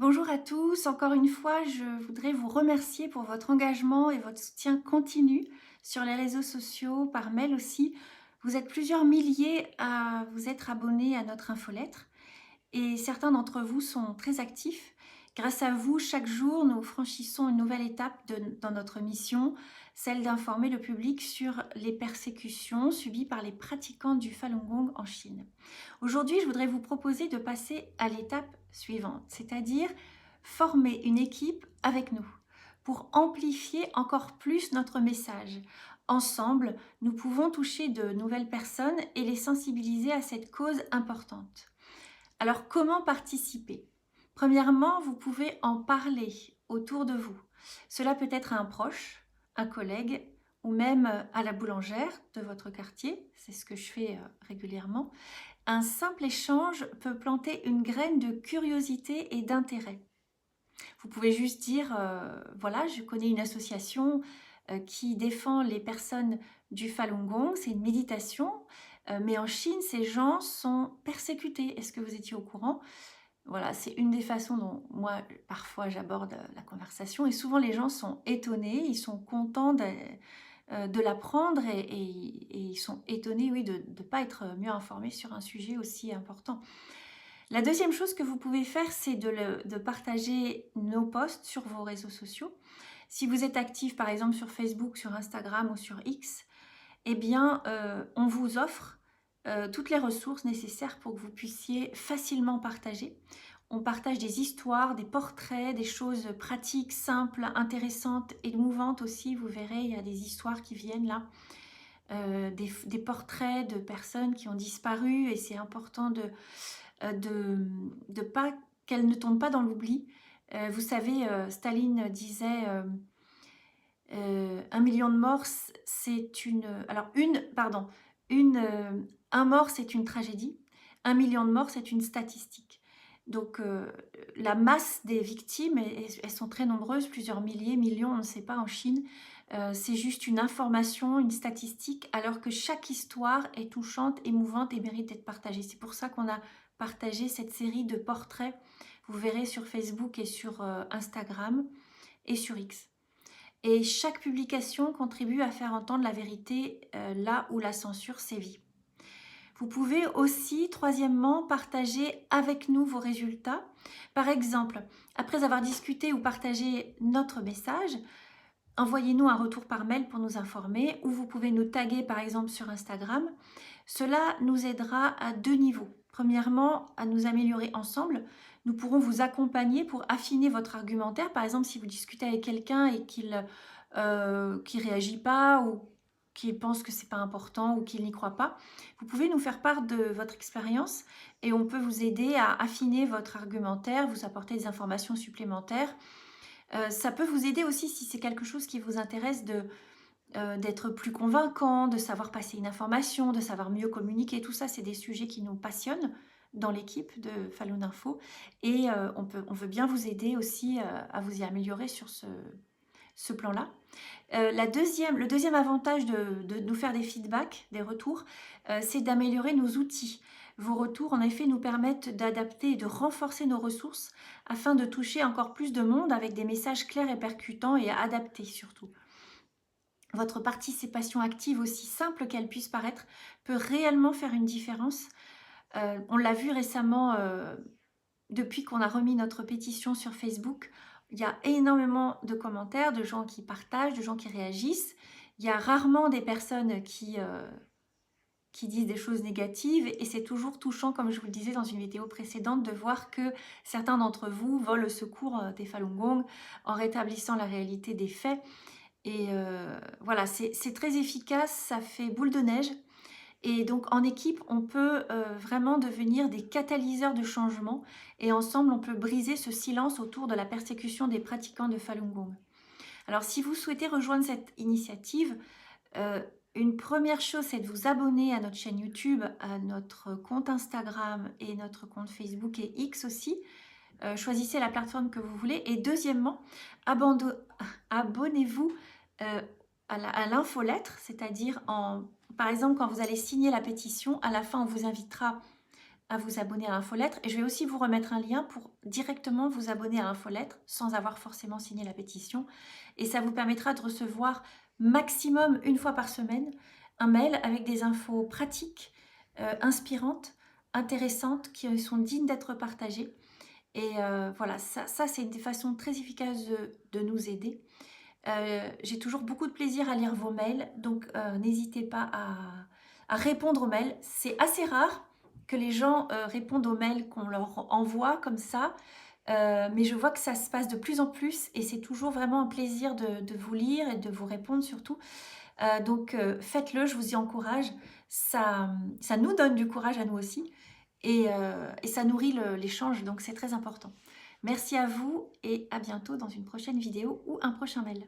Bonjour à tous, encore une fois, je voudrais vous remercier pour votre engagement et votre soutien continu sur les réseaux sociaux, par mail aussi. Vous êtes plusieurs milliers à vous être abonnés à notre infolettre et certains d'entre vous sont très actifs. Grâce à vous, chaque jour, nous franchissons une nouvelle étape dans notre mission, celle d'informer le public sur les persécutions subies par les pratiquants du Falun Gong en Chine. Aujourd'hui, je voudrais vous proposer de passer à l'étape suivante, c'est-à-dire former une équipe avec nous pour amplifier encore plus notre message. Ensemble, nous pouvons toucher de nouvelles personnes et les sensibiliser à cette cause importante. Alors, comment participer? Premièrement, vous pouvez en parler autour de vous. Cela peut être à un proche, un collègue ou même à la boulangère de votre quartier. C'est ce que je fais régulièrement. Un simple échange peut planter une graine de curiosité et d'intérêt. Vous pouvez juste dire, voilà, je connais une association qui défend les personnes du Falun Gong, c'est une méditation, mais en Chine, ces gens sont persécutés. Est-ce que vous étiez au courant? Voilà, c'est une des façons dont moi, parfois, j'aborde la conversation. Et souvent, les gens sont étonnés, ils sont contents de l'apprendre et ils sont étonnés, oui, de ne pas être mieux informés sur un sujet aussi important. La deuxième chose que vous pouvez faire, c'est de partager nos posts sur vos réseaux sociaux. Si vous êtes actif, par exemple, sur Facebook, sur Instagram ou sur X, eh bien, on vous offre toutes les ressources nécessaires pour que vous puissiez facilement partager. On partage des histoires, des portraits, des choses pratiques, simples, intéressantes, émouvantes aussi. Vous verrez, il y a des histoires qui viennent là, des portraits de personnes qui ont disparu et c'est important de pas qu'elles ne tombent pas dans l'oubli. Vous savez, Staline disait 1 million de morts, c'est une... Alors, un mort, c'est une tragédie. 1 million de morts, c'est une statistique. Donc, la masse des victimes, elles sont très nombreuses, plusieurs milliers, millions, on ne sait pas en Chine. C'est juste une information, une statistique, alors que chaque histoire est touchante, émouvante et mérite d'être partagée. C'est pour ça qu'on a partagé cette série de portraits. Vous verrez sur Facebook et sur Instagram et sur X. Et chaque publication contribue à faire entendre la vérité là où la censure sévit. Vous pouvez aussi, troisièmement, partager avec nous vos résultats. Par exemple, après avoir discuté ou partagé notre message, envoyez-nous un retour par mail pour nous informer ou vous pouvez nous taguer par exemple sur Instagram. Cela nous aidera à deux niveaux. Premièrement, à nous améliorer ensemble. Nous pourrons vous accompagner pour affiner votre argumentaire. Par exemple, si vous discutez avec quelqu'un et qu'il réagit pas ou qu'il pense que c'est pas important ou qu'il n'y croit pas, vous pouvez nous faire part de votre expérience et on peut vous aider à affiner votre argumentaire, vous apporter des informations supplémentaires. Ça peut vous aider aussi si c'est quelque chose qui vous intéresse d'être plus convaincant, de savoir passer une information, de savoir mieux communiquer. Tout ça, c'est des sujets qui nous passionnent dans l'équipe de Falun Info et on veut bien vous aider aussi à vous y améliorer sur ce plan-là. Le deuxième avantage de nous faire des feedbacks, des retours, c'est d'améliorer nos outils. Vos retours, en effet, nous permettent d'adapter et de renforcer nos ressources afin de toucher encore plus de monde avec des messages clairs et percutants et adaptés surtout. Votre participation active, aussi simple qu'elle puisse paraître, peut réellement faire une différence. On l'a vu récemment, depuis qu'on a remis notre pétition sur Facebook, il y a énormément de commentaires, de gens qui partagent, de gens qui réagissent. Il y a rarement des personnes qui disent des choses négatives et c'est toujours touchant, comme je vous le disais dans une vidéo précédente, de voir que certains d'entre vous volent le secours des Falun Gong en rétablissant la réalité des faits. Et voilà, c'est très efficace, ça fait boule de neige. Et donc en équipe, on peut vraiment devenir des catalyseurs de changement et ensemble, on peut briser ce silence autour de la persécution des pratiquants de Falun Gong. Alors si vous souhaitez rejoindre cette initiative, une première chose, c'est de vous abonner à notre chaîne YouTube, à notre compte Instagram et notre compte Facebook et X aussi. Choisissez la plateforme que vous voulez. Et deuxièmement, abonnez-vous à l'infolettre, c'est-à-dire par exemple, quand vous allez signer la pétition, à la fin, on vous invitera à vous abonner à l'infolettre. Et je vais aussi vous remettre un lien pour directement vous abonner à l'infolettre sans avoir forcément signé la pétition. Et ça vous permettra de recevoir maximum une fois par semaine un mail avec des infos pratiques, inspirantes, intéressantes, qui sont dignes d'être partagées. Et voilà, ça c'est une façon très efficace de nous aider. J'ai toujours beaucoup de plaisir à lire vos mails, donc n'hésitez pas à répondre aux mails. C'est assez rare que les gens répondent aux mails qu'on leur envoie comme ça, mais je vois que ça se passe de plus en plus et c'est toujours vraiment un plaisir de vous lire et de vous répondre surtout. Donc faites-le, je vous y encourage. Ça nous donne du courage à nous aussi et ça nourrit l'échange, donc c'est très important. Merci à vous et à bientôt dans une prochaine vidéo ou un prochain mail.